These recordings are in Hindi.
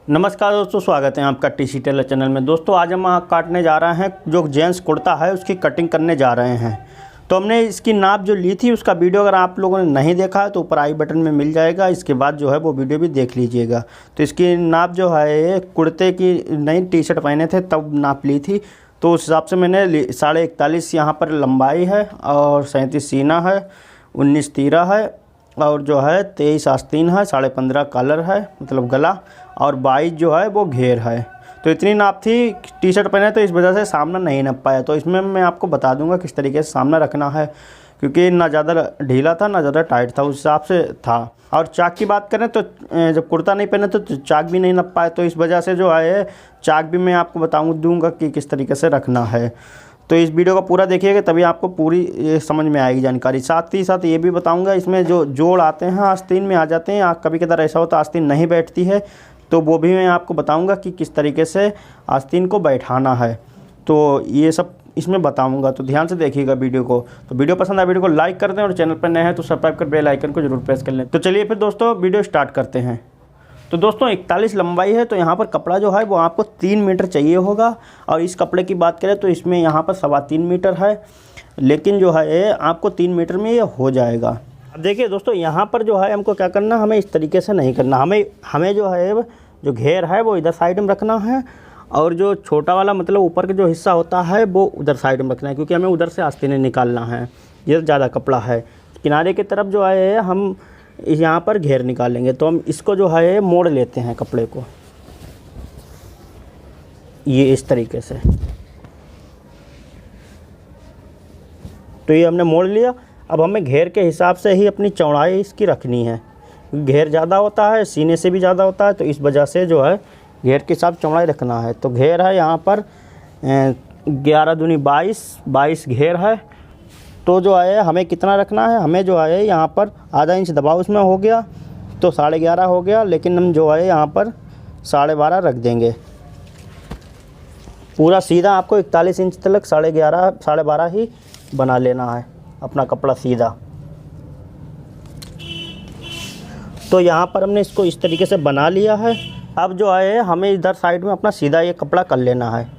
नमस्कार दोस्तों, स्वागत है आपका टीसी टेलर चैनल में। दोस्तों आज हम काटने जा रहे हैं जो जेंट्स कुर्ता है उसकी कटिंग करने जा रहे हैं। तो हमने इसकी नाप जो ली थी उसका वीडियो अगर आप लोगों ने नहीं देखा है तो ऊपर आई बटन में मिल जाएगा। इसके बाद जो है वो वीडियो भी देख लीजिएगा। तो इसकी नाप जो है कुर्ते की नई टी शर्ट पहने थे तब नाप ली थी, तो उस हिसाब से मैंने 41.5 यहाँ पर लंबाई है और 37 सीना है, 19 तीरा है और जो है 23 आस्तीन है, 15.5 कॉलर है मतलब गला और 22 जो है वो घेर है। तो इतनी नाप थी। टी शर्ट पहने तो इस वजह से सामना नहीं नप पाया। तो इसमें मैं आपको बता दूंगा किस तरीके से सामना रखना है, क्योंकि ना ज़्यादा ढीला था ना ज़्यादा टाइट था, उस हिसाब से था। और चाक की बात करें तो जब कुर्ता नहीं पहने तो चाक भी नहीं नप पाए, तो इस वजह से जो है चाक भी मैं आपको दूंगा कि किस तरीके से रखना है। तो इस वीडियो को पूरा देखिएगा तभी आपको पूरी समझ में आएगी जानकारी। साथ ही साथ ये भी बताऊंगा इसमें जो जोड़ आते हैं आस्तीन में आ जाते हैं, कभी कभार ऐसा होता है आस्तीन नहीं बैठती है, तो वो भी मैं आपको बताऊंगा कि किस तरीके से आस्तीन को बैठाना है। तो ये सब इसमें बताऊंगा, तो ध्यान से देखिएगा वीडियो को। तो वीडियो पसंद आए वीडियो को लाइक कर दें और चैनल पर नए हैं तो सब्सक्राइब कर बेल आइकन को जरूर प्रेस कर लें। तो चलिए फिर दोस्तों वीडियो स्टार्ट करते हैं। तो दोस्तों 41 लंबाई है, तो यहाँ पर कपड़ा जो है वो आपको 3 मीटर चाहिए होगा। और इस कपड़े की बात करें तो इसमें यहाँ पर 3.25 मीटर है, लेकिन जो है आपको 3 मीटर में ये हो जाएगा। अब देखिए दोस्तों यहाँ पर जो है हमको क्या करना, हमें इस तरीके से नहीं करना, हमें जो है जो घेर है वो इधर साइड में रखना है और जो छोटा वाला मतलब ऊपर का जो हिस्सा होता है वो उधर साइड में रखना है, क्योंकि हमें उधर से आस्तीनें निकालना है। ये ज़्यादा कपड़ा है, किनारे की तरफ जो है हम यहाँ पर घेर निकालेंगे। तो हम इसको जो है मोड़ लेते हैं कपड़े को, ये इस तरीके से। तो ये हमने मोड़ लिया। अब हमें घेर के हिसाब से ही अपनी चौड़ाई इसकी रखनी है। घेर ज़्यादा होता है, सीने से भी ज़्यादा होता है, तो इस वजह से जो है घेर के साथ चौड़ाई रखना है। तो घेर है यहाँ पर 11 दूनी 22 घेर है। तो जो है हमें कितना रखना है, हमें जो है यहाँ पर आधा इंच दबाव उसमें हो गया तो 11.5 हो गया, लेकिन हम जो है यहाँ पर 12.5 रख देंगे। पूरा सीधा आपको 41 इंच तक 11.5 ही बना लेना है अपना कपड़ा सीधा। तो यहाँ पर हमने इसको इस तरीके से बना लिया है। अब जो है हमें इधर साइड में अपना सीधा ये कपड़ा कर लेना है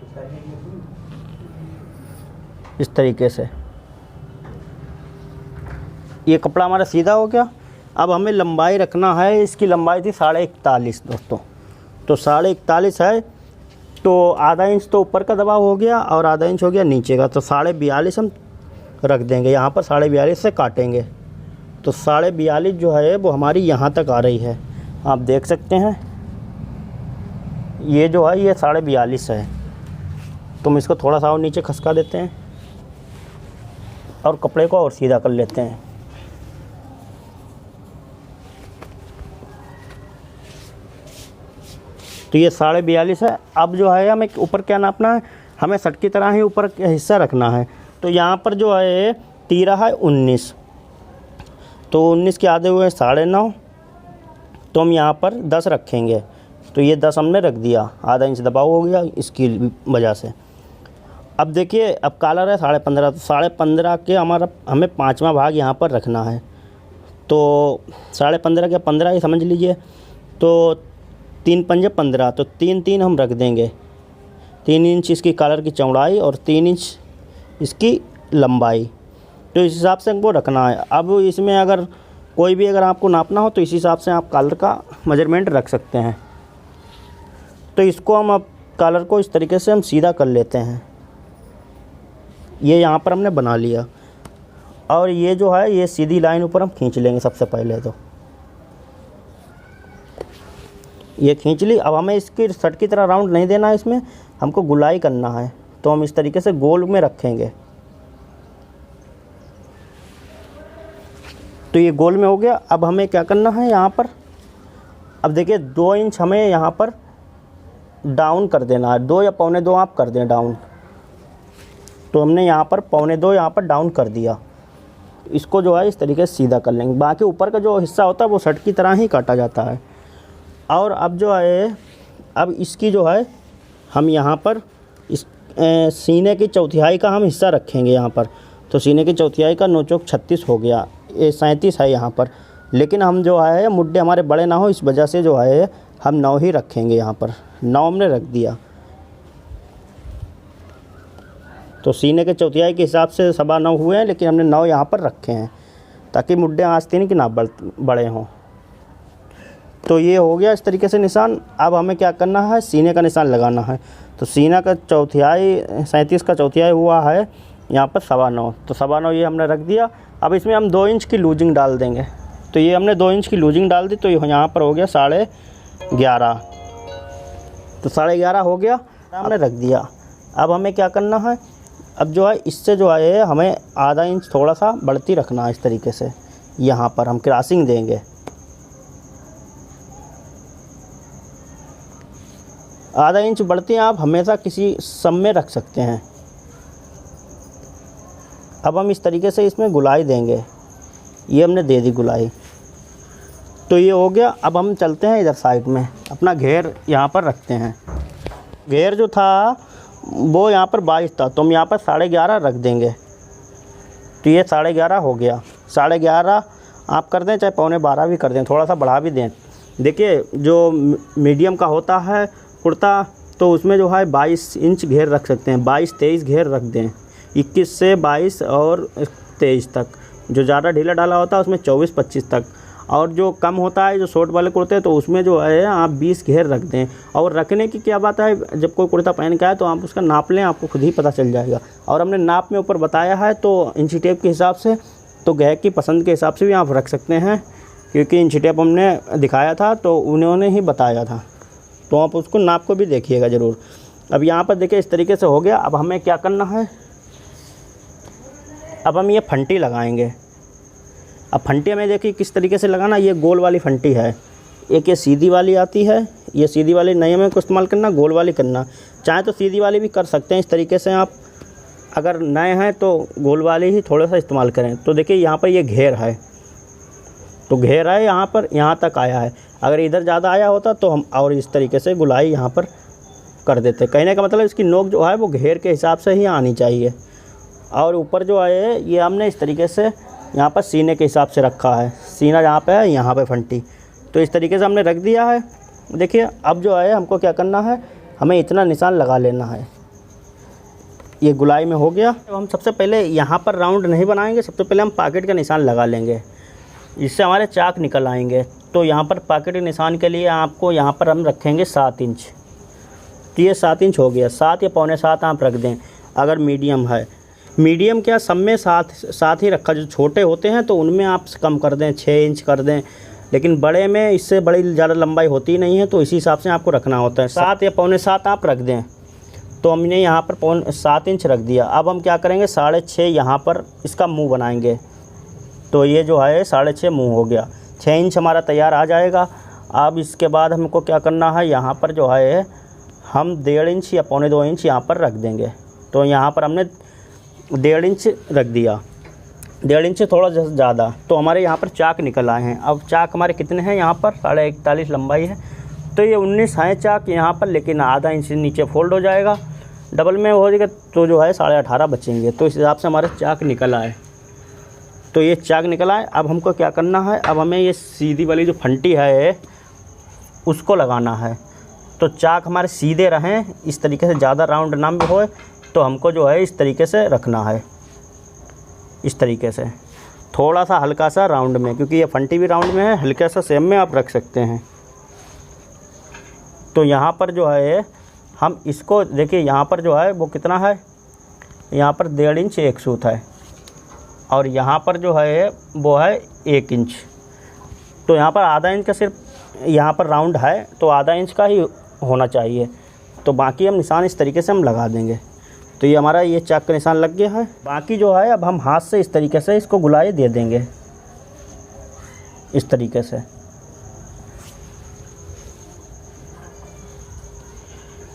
इस तरीके से। ये कपड़ा हमारा सीधा हो गया। अब हमें लंबाई रखना है, इसकी लंबाई थी 41.5 दोस्तों, तो 41.5 है। तो आधा इंच तो ऊपर का दबाव हो गया और आधा इंच हो गया नीचे का, तो 42.5 हम रख देंगे। यहाँ पर 42.5 से काटेंगे तो 42.5 जो है वो हमारी यहाँ तक आ रही है। आप देख सकते हैं ये जो है ये 42.5 है। तो हम इसको थोड़ा सा और नीचे खसका देते हैं और कपड़े को और सीधा कर लेते हैं। तो ये 42.5 है। अब जो है हमें ऊपर क्या नापना है, हमें शर्ट की तरह ही ऊपर का हिस्सा रखना है। तो यहाँ पर जो है तीरा है 19, तो 19 के आधे हुए 9.5, तो हम यहाँ पर 10 रखेंगे। तो ये 10 हमने रख दिया, आधा इंच दबाव हो गया इसकी वजह से। अब देखिए अब कॉलर है 15.5, तो 15.5 के हमें 5वां भाग यहाँ पर रखना है। तो 15.5 के 15 ही समझ लीजिए, तो 3 पंजे 15, तो 3 हम रख देंगे। 3 इंच इसकी कॉलर की चौड़ाई और 3 इंच इसकी लंबाई, तो इस हिसाब से हमको रखना है। अब इसमें अगर कोई भी अगर आपको नापना हो तो इस हिसाब से आप कॉलर का मेजरमेंट रख सकते हैं। तो इसको हम अब कॉलर को इस तरीके से हम सीधा कर लेते हैं। ये यहाँ पर हमने बना लिया और ये जो है ये सीधी लाइन ऊपर हम खींच लेंगे। सबसे पहले तो ये खींच ली। अब हमें इसकी शर्ट की तरह राउंड नहीं देना है, इसमें हमको गुलाई करना है। तो हम इस तरीके से गोल में रखेंगे। तो ये गोल में हो गया। अब हमें क्या करना है यहाँ पर, अब देखिए 2 इंच हमें यहाँ पर डाउन कर देना है। 2 या 2.25 आप कर दें डाउन। तो हमने यहाँ पर 2.25 यहाँ पर डाउन कर दिया। इसको जो है इस तरीके से सीधा कर लेंगे। बाकी ऊपर का जो हिस्सा होता है वो शर्ट की तरह ही काटा जाता है। और अब जो है अब इसकी जो है हम यहाँ पर इस सीने की चौथाई का हम हिस्सा रखेंगे यहाँ पर। तो सीने की चौथाई का नोचोक 36 हो गया, ये 37 है यहाँ पर। लेकिन हम जो है मुड्ढे हमारे बड़े ना हो इस वजह से जो है हम 9 ही रखेंगे। यहाँ पर 9 हमने रख दिया। तो सीने के चौथाई के हिसाब से 9.25 हुए हैं, लेकिन हमने 9 यहाँ पर रखे हैं ताकि मुड्डे आस्तीन की ना बड़े हों। तो ये हो गया इस तरीके से निशान। अब हमें क्या करना है, सीने का निशान लगाना है। तो सीना का चौथाई 37 का चौथाई हुआ है यहाँ पर 9.25, तो 9.25 ये हमने रख दिया। अब इसमें हम 2 इंच की लूजिंग डाल देंगे। तो ये हमने 2 इंच की लूजिंग डाल दी, तो यहाँ पर हो गया 11.5। तो 11.5 हो गया, हमने रख दिया। अब हमें क्या करना है, अब जो है इससे जो है हमें आधा इंच थोड़ा सा बढ़ती रखना है। इस तरीके से यहाँ पर हम क्रॉसिंग देंगे। आधा इंच बढ़ती आप हमेशा किसी सब में रख सकते हैं। अब हम इस तरीके से इसमें गुलाई देंगे। ये हमने दे दी गुलाई, तो ये हो गया। अब हम चलते हैं इधर साइड में, अपना घेर यहाँ पर रखते हैं। घेर जो था वो यहाँ पर 22 था, तो हम यहाँ पर 11.5 रख देंगे। तो ये 11.5 हो गया। 11.5 आप कर दें, चाहे 11.25 भी कर दें, थोड़ा सा बढ़ा भी दें। देखिए जो मीडियम का होता है कुर्ता, तो उसमें जो है 22 इंच घेर रख सकते हैं। 22-23 घेर रख दें, 21 से 22 और 23 तक। जो ज़्यादा ढीला डाला होता है उसमें 24-25 तक। और जो कम होता है, जो शॉर्ट वाले कुर्ते, तो उसमें जो है आप 20 घेर रख दें। और रखने की क्या बात है, जब कोई कुर्ता पहन के आए तो आप उसका नाप लें, आपको खुद ही पता चल जाएगा। और हमने नाप में ऊपर बताया है, तो इंची टेप के हिसाब से, तो गैहक की पसंद के हिसाब से भी आप रख सकते हैं, क्योंकि इंची टेप हमने दिखाया था तो उन्होंने ही बताया था। तो आप उसको नाप को भी देखिएगा ज़रूर। अब यहाँ पर देखिए इस तरीके से हो गया। अब हमें क्या करना है, अब हम ये फंटी लगाएंगे। अब फंटी हमें देखिए किस तरीके से लगाना। ये गोल वाली फंटी है, एक ये सीधी वाली आती है। ये सीधी वाली नहीं हमें को इस्तेमाल करना, गोल वाली करना। चाहे तो सीधी वाली भी कर सकते हैं इस तरीके से आप, अगर नए हैं तो गोल वाली ही थोड़ा सा इस्तेमाल करें। तो देखिए यहाँ पर ये घेर है, तो घेर है यहाँ पर, यहाँ तक आया है। अगर इधर ज़्यादा आया होता तो हम और इस तरीके से गुलाई यहाँ पर कर देते। कहने का मतलब इसकी नोक जो है वो घेर के हिसाब से ही आनी चाहिए। और ऊपर जो है ये हमने इस तरीके से यहाँ पर सीने के हिसाब से रखा है। सीना जहाँ पे है यहाँ पे फंटी, तो इस तरीके से हमने रख दिया है। देखिए अब जो है हमको क्या करना है, हमें इतना निशान लगा लेना है। ये गुलाई में हो गया। तो हम सबसे पहले यहाँ पर राउंड नहीं बनाएंगे, सबसे पहले हम पॉकेट का निशान लगा लेंगे, इससे हमारे चाक निकल आएंगे। तो यहाँ पर पॉकेट के निशान के लिए आपको यहाँ पर हम रखेंगे 7 इंच। तो ये 7 इंच हो गया। 7 या 7.25 आप रख दें अगर मीडियम है। मीडियम क्या, सब में 7 ही रखा। जो छोटे होते हैं तो उनमें आप कम कर दें, 6 इंच कर दें, लेकिन बड़े में इससे बड़ी ज़्यादा लंबाई होती नहीं है, तो इसी हिसाब से आपको रखना होता है। 7 या 7.25 आप रख दें। तो हमने यहाँ पर 7 इंच रख दिया। अब हम क्या करेंगे, 6.5 यहाँ पर इसका मुँह बनाएंगे। तो ये जो है 6.5 मुँह हो गया। 6 इंच हमारा तैयार आ जाएगा। अब इसके बाद हमको क्या करना है, यहाँ पर जो है हम 1.5 इंच या 2.25 इंच यहाँ पर रख देंगे। तो यहाँ पर हमने 1.5 इंच रख दिया, 1.5 इंच से थोड़ा ज़्यादा। तो हमारे यहाँ पर चाक निकल आए हैं। अब चाक हमारे कितने हैं, यहाँ पर 41.5 लंबाई है। तो ये 19 है चाक यहाँ पर, लेकिन आधा इंच नीचे फोल्ड हो जाएगा, डबल में हो जाएगा, तो जो है 18.5 बचेंगे। तो इस हिसाब से हमारे चाक निकल आए। तो ये चाक निकल आए। अब हमको क्या करना है, अब हमें ये सीधी वाली जो फंटी है उसको लगाना है। तो चाक हमारे सीधे रहें, इस तरीके से, ज़्यादा राउंड ना भी होए, तो हमको जो है इस तरीके से रखना है। इस तरीके से थोड़ा सा हल्का सा राउंड में, क्योंकि ये फंटी भी राउंड में है, हल्का सा सेम में आप रख सकते हैं। तो यहाँ पर जो है हम इसको देखिए, यहाँ पर जो है वो कितना है, यहाँ पर 1.5 इंच एक सूत है, और यहाँ पर जो है वो है 1 इंच। तो यहाँ पर आधा इंच का सिर्फ यहाँ पर राउंड है, तो आधा इंच का ही होना चाहिए। तो बाकी हम निशान इस तरीके से हम लगा देंगे। तो ये हमारा ये चाक का निशान लग गया है। बाकी जो है अब हम हाथ से इस तरीके से इसको गुलाई दे देंगे, इस तरीके से।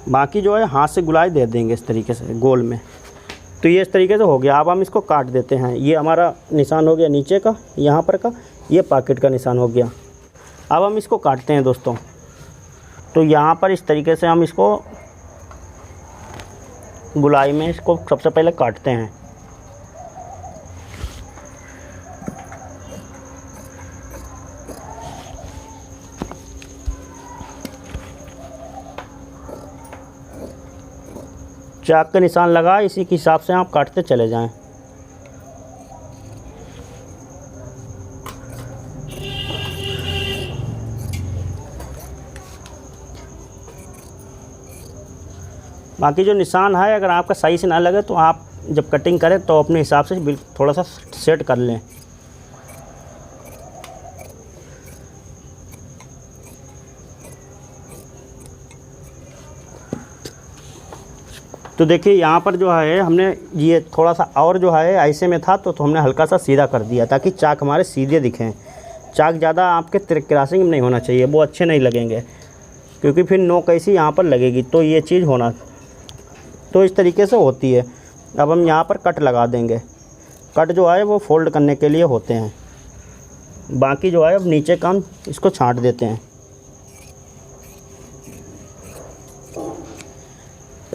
बाकी जो है हाथ से गुलाई दे देंगे इस तरीके से गोल में। तो ये इस तरीके से हो गया। अब हम इसको काट देते हैं। ये हमारा निशान हो गया नीचे का, यहाँ पर का, ये पॉकेट का निशान हो गया। अब हम इसको काटते हैं दोस्तों। तो यहाँ पर इस तरीके से हम इसको गुलाई में इसको सबसे पहले काटते हैं। चाक का निशान लगा, इसी के हिसाब से आप काटते चले जाएं। बाकी जो निशान है अगर आपका सही से ना लगे तो आप जब कटिंग करें तो अपने हिसाब से थोड़ा सा सेट कर लें। तो देखिए यहाँ पर जो है हमने ये थोड़ा सा और जो है ऐसे में था तो हमने हल्का सा सीधा कर दिया ताकि चाक हमारे सीधे दिखें। चाक ज़्यादा आपके क्रॉसिंग में नहीं होना चाहिए, वो अच्छे नहीं लगेंगे, क्योंकि फिर नोक ऐसी यहाँ पर लगेगी। तो ये चीज़ होना, तो इस तरीके से होती है। अब हम यहाँ पर कट लगा देंगे। कट जो है वो फोल्ड करने के लिए होते हैं। बाकी जो है अब नीचे का हम इसको छांट देते हैं।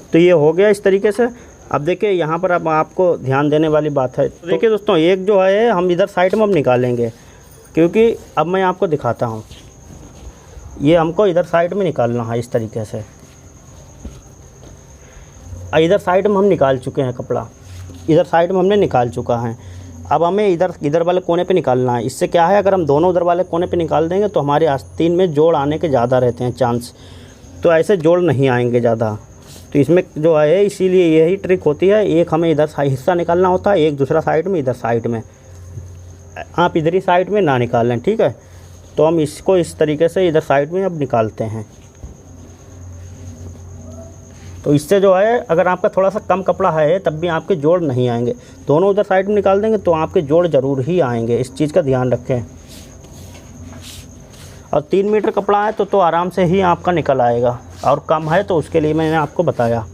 तो ये हो गया इस तरीके से। अब देखिए यहाँ पर अब आपको ध्यान देने वाली बात है। तो देखिए दोस्तों, एक जो है हम इधर साइड में अब निकालेंगे, क्योंकि अब मैं आपको दिखाता हूँ। ये हमको इधर साइड में निकालना है इस तरीके से। इधर साइड में हम निकाल चुके हैं कपड़ा, इधर साइड में हमने निकाल चुका है। अब हमें इधर वाले कोने पे निकालना है। इससे क्या है, अगर हम दोनों उधर वाले कोने पे निकाल देंगे तो हमारे आस्तीन में जोड़ आने के ज़्यादा रहते हैं चांस। तो ऐसे जोड़ नहीं आएंगे ज़्यादा। तो इसमें जो है इसीलिए यही ट्रिक होती है, एक हमें इधर हिस्सा निकालना होता है, एक दूसरा साइड में, इधर साइड में। आप इधर ही साइड में ना निकाल लें, ठीक है। तो हम इसको इस तरीके से इधर साइड में अब निकालते हैं। तो इससे जो है अगर आपका थोड़ा सा कम कपड़ा है तब भी आपके जोड़ नहीं आएंगे। दोनों उधर साइड में निकाल देंगे तो आपके जोड़ ज़रूर ही आएंगे, इस चीज़ का ध्यान रखें। और 3 मीटर कपड़ा है तो आराम से ही आपका निकल आएगा, और कम है तो उसके लिए मैंने आपको बताया।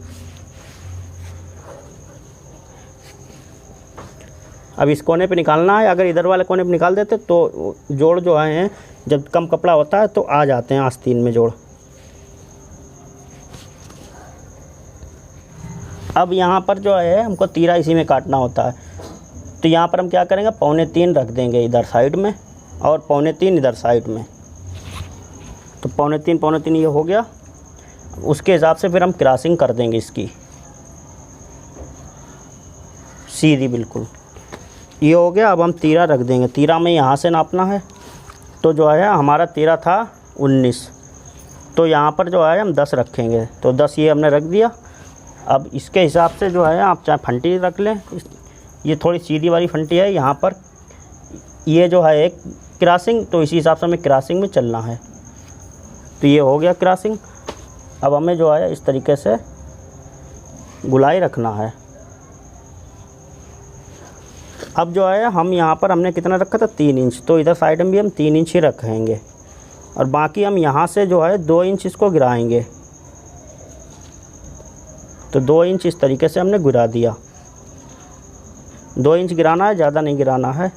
अब इस कोने पे निकालना है। अगर इधर वाले कोने पे निकाल देते तो जोड़ जो हैं, जब कम कपड़ा होता है तो आ जाते हैं आस्तीन में जोड़। अब यहाँ पर जो है हमको तीरा इसी में काटना होता है। तो यहाँ पर हम क्या करेंगे, 3.25 रख देंगे इधर साइड में और 3.25 इधर साइड में। तो 3.25 ये हो गया। उसके हिसाब से फिर हम क्रॉसिंग कर देंगे इसकी सीधी बिल्कुल। ये हो गया। अब हम तीरा रख देंगे। तीरा में यहाँ से नापना है। तो जो है हमारा तीरा था 19, तो यहाँ पर जो है हम 10 रखेंगे। तो 10 ये हमने रख दिया। अब इसके हिसाब से जो है आप चाहे फंटी रख लें, ये थोड़ी सीधी वाली फंटी है यहाँ पर। ये जो है एक क्रॉसिंग, तो इसी हिसाब से हमें क्रॉसिंग में चलना है। तो ये हो गया क्रॉसिंग। अब हमें जो है इस तरीके से गुलाई रखना है। अब जो है हम यहाँ पर हमने कितना रखा था, 3 इंच। तो इधर साइड में भी हम 3 इंच ही रखेंगे, और बाकी हम यहाँ से जो है 2 इंच इसको गिराएंगे। तो 2 इंच इस तरीके से हमने गिरा दिया। 2 इंच गिराना है, ज़्यादा नहीं गिराना है।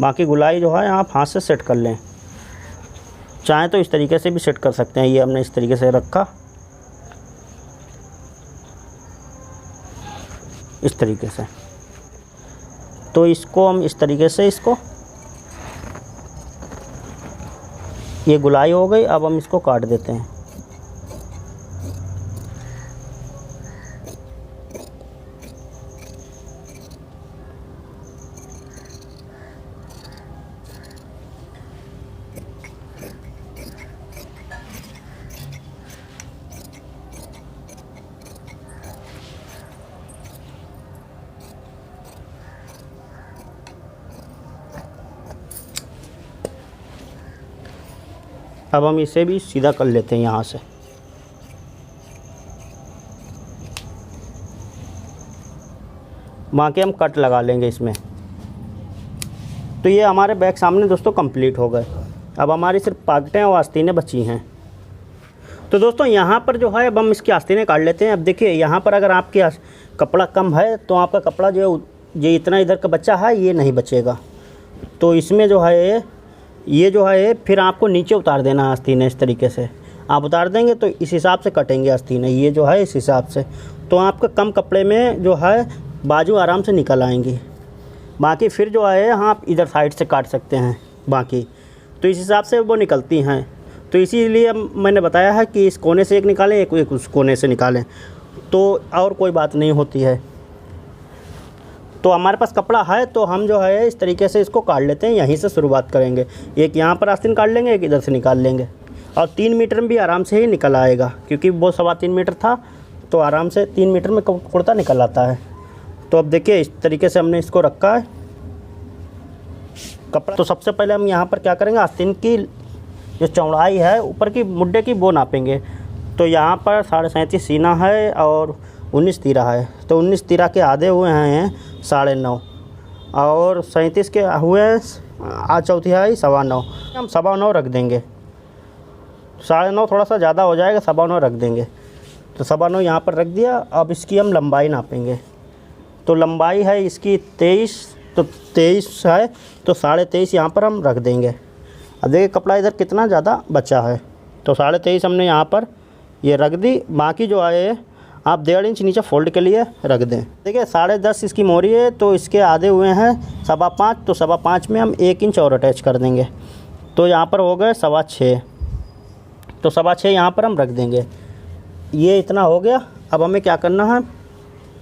बाकी गुलाई जो है आप हाथ से सेट कर लें, चाहे तो इस तरीके से भी सेट कर सकते हैं। ये हमने इस तरीके से रखा, इस तरीके से। तो इसको हम इस तरीके से, इसको ये गुलाई हो गई। अब हम इसको काट देते हैं। अब हम इसे भी सीधा कर लेते हैं यहाँ से। बाकी हम कट लगा लेंगे इसमें। तो ये हमारे बैग सामने दोस्तों कंप्लीट हो गए। अब हमारी सिर्फ पॉकेटें और आस्तीनें बची हैं। तो दोस्तों यहाँ पर जो है अब हम इसकी आस्तीनें काट लेते हैं। अब देखिए यहाँ पर अगर आपके कपड़ा कम है तो आपका कपड़ा जो ये इतना इधर का बचा है ये नहीं बचेगा। तो इसमें जो है ये जो है फिर आपको नीचे उतार देना है आस्तीनें। इस तरीके से आप उतार देंगे तो इस हिसाब से कटेंगे आस्तीनें, ये जो है इस हिसाब से। तो आपका कम कपड़े में जो है बाजू आराम से निकल आएंगी। बाकी फिर जो है आप इधर साइड से काट सकते हैं बाकी। तो इस हिसाब से वो निकलती हैं। तो इसीलिए मैंने बताया है कि इस कोने से एक निकालें, एक उस कोने से निकालें, तो और कोई बात नहीं होती है। तो हमारे पास कपड़ा है तो हम जो है इस तरीके से इसको काट लेते हैं। यहीं से शुरुआत करेंगे, एक यहाँ पर आस्तीन काट लेंगे, एक इधर से निकाल लेंगे, और 3 मीटर में भी आराम से ही निकल आएगा, क्योंकि वो 3.25 मीटर था तो आराम से 3 मीटर में कुर्ता निकल आता है। तो अब देखिए इस तरीके से हमने इसको रखा है कपड़ा। तो सबसे पहले हम यहाँ पर क्या करेंगे, आस्तीन की जो चौड़ाई है ऊपर की मुड्ढे की वो नापेंगे। तो यहाँ पर 37.5 सीना है और 19 तीरा है, तो 19 तीरा के आधे हुए हैं 9.5, और 37 के हुए हैं 4/4 9.25, हम 9.25 रख देंगे। 9.5 थोड़ा सा ज़्यादा हो जाएगा, 9.25 रख देंगे। तो 9.25 यहाँ पर रख दिया। अब इसकी हम लंबाई नापेंगे। तो लंबाई है इसकी 23, तो 23 है तो 23.5 यहाँ पर हम रख देंगे। अब देखिए कपड़ा इधर कितना ज़्यादा बचा है, तो 23.5 हमने यहाँ पर ये रख दी। बाकी जो है आप 1.5 इंच नीचे फोल्ड के लिए रख दें। देखिए 10.5 इसकी मोरी है, तो इसके आधे हुए हैं 5.25, तो 5.25 में हम 1 इंच और अटैच कर देंगे, तो यहाँ पर हो गए 6.25। तो 6.25 यहाँ पर हम रख देंगे। ये इतना हो गया। अब हमें क्या करना है,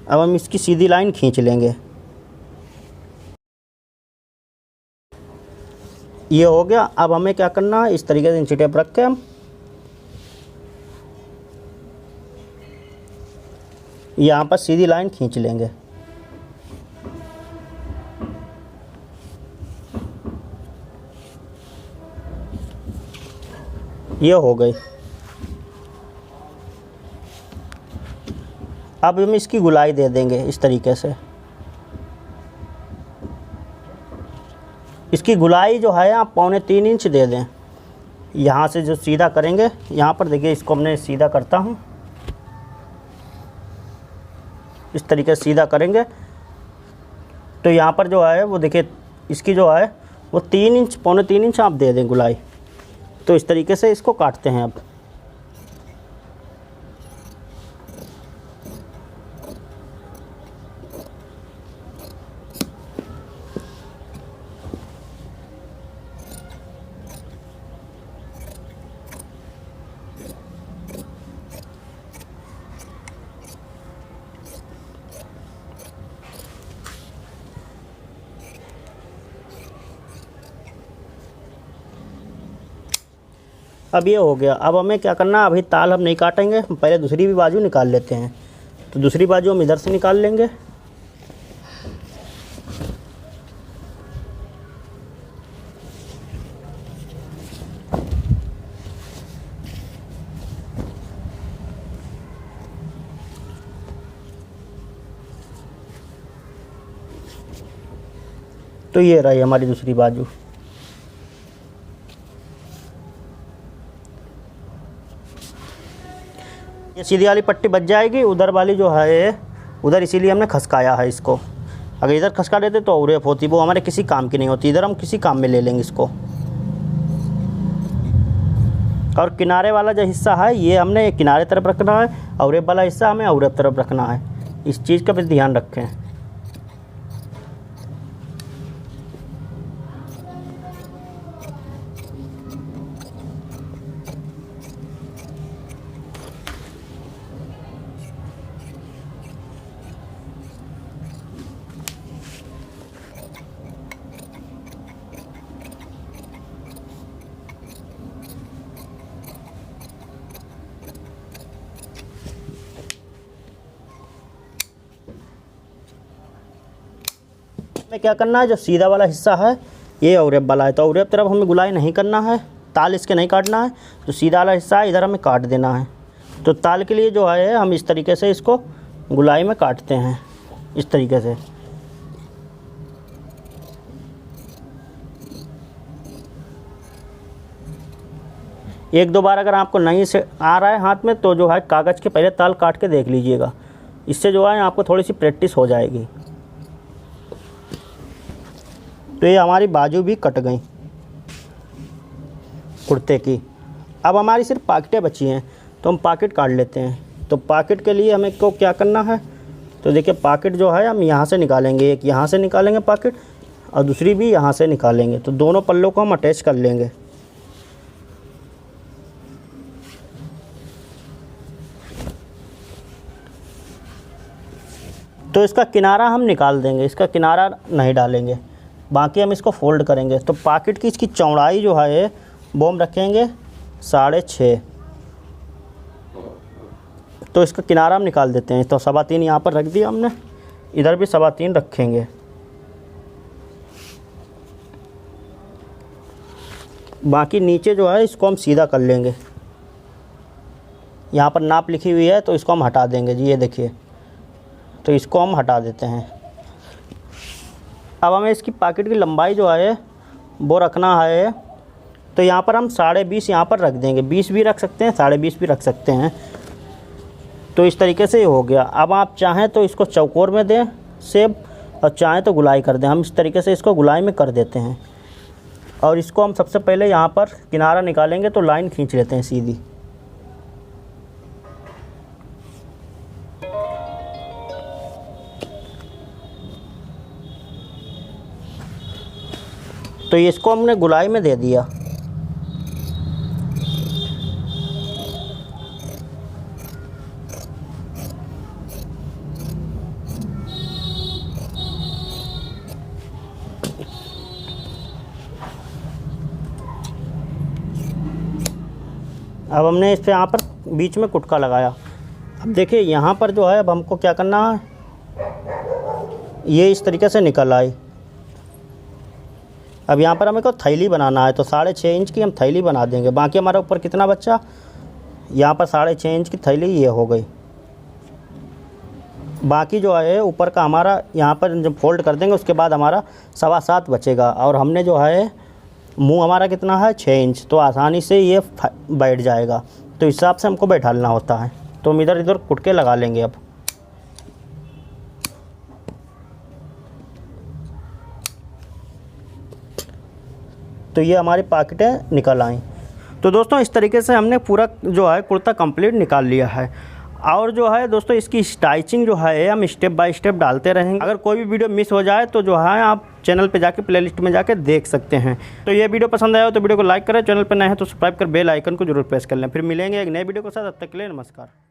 अब हम इसकी सीधी लाइन खींच लेंगे। ये हो गया। अब हमें क्या करना है, इस तरीके से इंची टेप रख के हम यहाँ पर सीधी लाइन खींच लेंगे। ये हो गई। अब हम इसकी गुलाई दे देंगे इस तरीके से। इसकी गुलाई जो है आप 3.25 इंच दे दें। यहाँ से जो सीधा करेंगे, यहाँ पर देखिए इसको हमने सीधा करता हूँ, इस तरीके से सीधा करेंगे तो यहाँ पर जो है वो देखिए इसकी जो है वो 3 इंच 3.25 इंच आप दे दें गुलाई। तो इस तरीके से इसको काटते हैं। अब अब ये हो गया। अब हमें क्या करना है, अभी ताल हम नहीं काटेंगे, हम पहले दूसरी भी बाजू निकाल लेते हैं। तो दूसरी बाजू हम इधर से निकाल लेंगे। तो ये रही हमारी दूसरी बाजू। ये सीधी वाली पट्टी बच जाएगी, उधर वाली जो है उधर इसीलिए हमने खसकाया है इसको। अगर इधर खसका देते तो औरेफ होती, वो हमारे किसी काम की नहीं होती। इधर हम किसी काम में ले लेंगे इसको। और किनारे वाला जो हिस्सा है ये हमने किनारे तरफ रखना है, औरेफ वाला हिस्सा हमें औरेफ तरफ रखना है। इस चीज़ का भी ध्यान रखें। में क्या करना है, जो सीधा वाला हिस्सा है ये औरेफ वाला है, तो औरेफ तरफ हमें गुलाई नहीं करना है, ताल इसके नहीं काटना है। जो सीधा वाला हिस्सा है इधर हमें काट देना है। तो ताल के लिए जो है हम इस तरीके से इसको गुलाई में काटते हैं, इस तरीके से। एक दो बार अगर आपको नहीं से आ रहा है हाथ में तो जो है कागज़ के पहले ताल काट के देख लीजिएगा, इससे जो है आपको थोड़ी सी प्रैक्टिस हो जाएगी। तो ये हमारी बाजू भी कट गई कुर्ते की। अब हमारी सिर्फ पॉकेटें बची हैं, तो हम पॉकेट काट लेते हैं। तो पॉकेट के लिए हमें को क्या करना है, तो देखिए पॉकेट जो है हम यहाँ से निकालेंगे, एक यहाँ से निकालेंगे पॉकेट और दूसरी भी यहाँ से निकालेंगे। तो दोनों पल्लों को हम अटैच कर लेंगे। तो इसका किनारा हम निकाल देंगे, इसका किनारा नहीं डालेंगे, बाकी हम इसको फोल्ड करेंगे। तो पॉकेट की इसकी चौड़ाई जो है वो हम रखेंगे 6.5। तो इसका किनारा हम निकाल देते हैं। तो 3.25 यहाँ पर रख दिया हमने, इधर भी 3.25 रखेंगे। बाकी नीचे जो है इसको हम सीधा कर लेंगे। यहाँ पर नाप लिखी हुई है तो इसको हम हटा देंगे जी, ये देखिए। तो इसको हम हटा देते हैं। अब हमें इसकी पॉकेट की लंबाई जो है वो रखना है। तो यहाँ पर हम 20.5 यहाँ पर रख देंगे, 20 भी रख सकते हैं, 20.5 भी रख सकते हैं। तो इस तरीके से ये हो गया। अब आप चाहें तो इसको चौकोर में दें शेप, और चाहें तो गुलाई कर दें। हम इस तरीके से इसको गुलाई में कर देते हैं। और इसको हम सबसे पहले यहाँ पर किनारा निकालेंगे तो लाइन खींच लेते हैं सीधी। तो ये इसको हमने गुलाई में दे दिया। अब हमने इस पे यहाँ पर बीच में कुटका लगाया। अब देखिए यहाँ पर जो है अब हमको क्या करना है, ये इस तरीके से निकल आई। अब यहाँ पर हमें को थैली बनाना है, तो 6.5 इंच की हम थैली बना देंगे। बाकी हमारे ऊपर कितना बच्चा, यहाँ पर 6.5 इंच की थैली ये हो गई। बाकी जो है ऊपर का हमारा यहाँ पर जब फोल्ड कर देंगे उसके बाद हमारा 7.25 बचेगा। और हमने जो है मुंह हमारा कितना है 6 इंच, तो आसानी से ये बैठ जाएगा। तो इस हिसाब से हमको बैठालना होता है। तो हम इधर इधर कुटके लगा लेंगे। अब तो ये हमारी पॉकेटें निकल आई। तो दोस्तों इस तरीके से हमने पूरा जो है कुर्ता कंप्लीट निकाल लिया है। और जो है दोस्तों इसकी स्टाइचिंग जो है हम स्टेप बाय स्टेप डालते रहेंगे। अगर कोई भी वीडियो मिस हो जाए तो जो है आप चैनल पे जाके प्लेलिस्ट में जाके देख सकते हैं। तो ये वीडियो पसंद आया हो तो वीडियो को लाइक करें, चैनल पर नए हैं तो सब्सक्राइब कर बेल आइकन को जरूर प्रेस कर लें। फिर मिलेंगे एक नए वीडियो के साथ, तब तक के लिए नमस्कार।